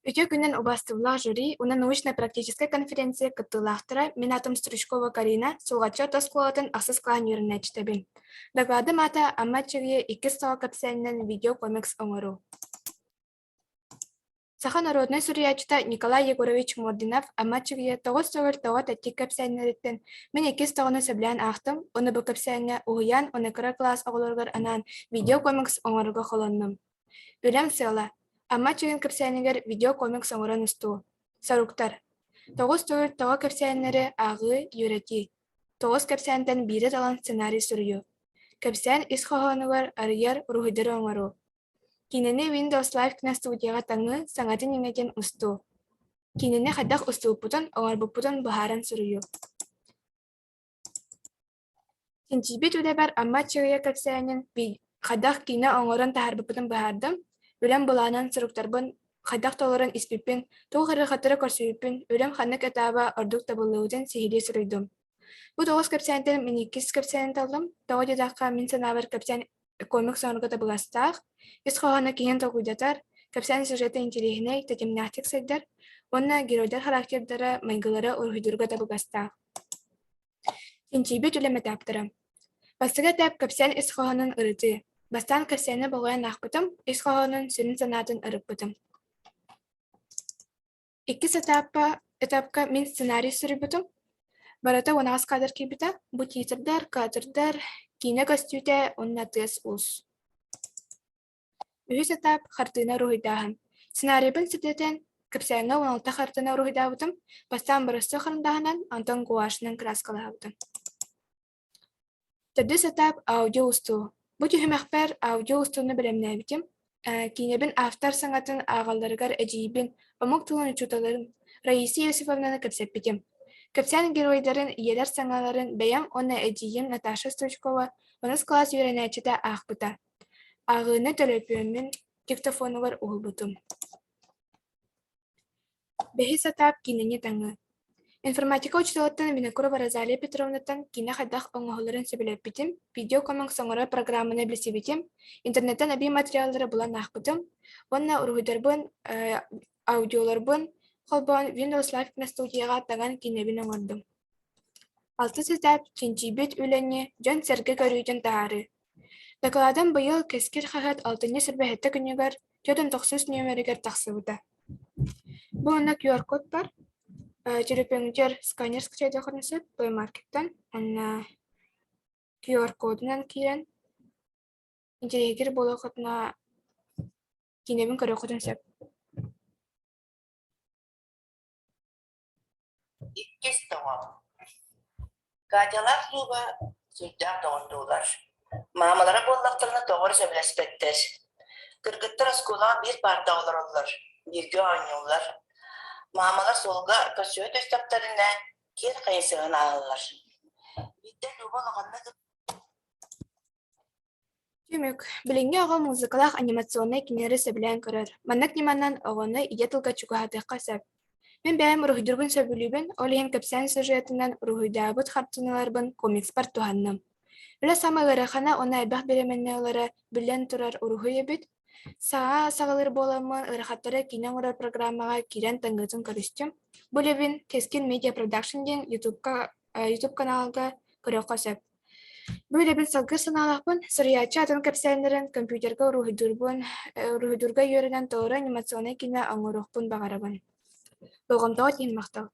Үтө күннен убастыллах жюри, уна научно-практическая конференция кыттылахтара Минатом Стручкова Карина сулгача тоскуатын асыс клан юринэчтебин. Доклады мата аммачыгые 2 сава капсайнен видео комикс оңору. Саха народный сурьячта Николай Егорович Мординов аммачыгые 9 савыр тава тәтти капсайнереттен мен 2 ставаны сөблян ахтым, оны бұл капсайна уян, оны кыра класс оғылырғыр анан видео комикс оңоруға холонным. Үлем сыла. Amma çığın köpsәнегер видео комикс оңыран ұсту. Саруктар. Тоғыз төгір тоға көпсәнері ағы юрети. Тоғыз көпсәнтен бире талан сценарий сүрüю. Көпсән ис хоғанығар арыяр рухидер оңыру. Кинені Windows Live кіна студияға таңы саңатын еңекен ұсту. Кинені қадақ ұсту бұтын оңар бұппытын бұхаран сүрüю. Тенчибет үлебәр amma çığыя көпсәнен қадақ кине оңыран тахар бұппытын бұхардым. Үлем буланан сыруктарбын, қайдақ толырын испиппин, тоғы қыры-қатыры көрсүйіппин, үлем ханнык этаба ордук табылыуден сихири сүрүйдім. Бұ 9 көпсәнтен мен 2 көпсәнен талдым, тоғы дедаққа мен санабыр көпсән комик соңырғы табыластақ, ес қоғаны кейін тоғуйдатар, көпсән сюжеті интерегіне тәтемнәқтік сайдар, онна геройдар характердары майгылары урхидурға табыластақ. Тенчибет үлем этаптыры. Бастыға тәп көпсән ес қоғанын ырыты. Бастан көпсәне болғайын ақпытым, ес қоғанын сүрін санатын ырықпытым. 2 этапка мен сценарий сүрібітім. Барата 10 кадр кейбіті, бұ титрдар, кадрдар, кейіне көстүйті, онна тез ұз. 3 этап қартына рухидағын. Сценарийбін сүрдетен көпсәне 16 қартына рухидағытым, бастан бұрысты қырындағынан антон гуашының краскалағытым. 4 этап аудио ұсту. Бұ түйімәқпәр аудио ұстуыны білемнәбітім. Кейнебін автор саңатын ағалдарығар әжейбін омық тұлын үчуталарын Раиса Иосифовнаны көпсәппетім. Көпсән геройдарын иелер саңаларын бәйім оны әжейім Наташа Стручкова 10 класс үйренәчеті ақпыта. Ағыны төлөпіөмін диктофонығар ұғылбытым. 5 этап кейнені таңы. Информатика учталаттан Винокурова Розалия Петровнатан кине хайдах оңоһолорун сөбүлөппитим, видео комик соңора программаны билсибитим, интернеттен аби материалдары булан ахпытым, онна ургуйдарбын, аудиолорбын, холбон Windows Live кина студияға таган кинебин оңордум. 6 этап Тенчибет үлене жөн серге көрүүтен тахары. Докладым быйыл кескир хахат 6 сырбэхетте күнүгөр 490 нөмеригер тахсыбыта. Бу онна QR код бар. Жүрөпеңдер сканер скачайда қорнысы Play Market'тан, онна QR кодынан кейрен, интерегер болу қотына кейнебін көрі қотын сөп. 2 става. Гадялар суға сөйдәк доғындулар. Мамалары боллақтарына тоғыр сөбілеспеттер. Кыргыттар оскулан bir парта олар олар, бірге ойнылар. Мамалар солға көсөйт өстаптарына кер қайсығын алылар. Биттен ұбал оғанна Түмік, біліңге оға музыкалақ анимационный кинері сөбілен көрір. Маннак неманнан оғаны ие тылға чуғатыққа сөп. Мен бәйім рухидурбын сөбілібін, олейін көпсән сюжетінен рухидабыт хартыналарбын комикс бар туғанным. Білі самайлары қана оны әбәқ беременне олары білен тұрар урухы ебіт. Саға сағылыр боламын ырахаттары кинен орар программаға кирен таңғызын көрістім. Бұл ебін Кескин Media Production ден YouTube каналға көрі қосып. Бұл ебін салғыр саналақпын, сұрыячы атын көпсәлінерін компьютерға рухидурға үйерінен тоғыры анимационный кине аңырықпын бағарабын. Болғымтау тен мақтал.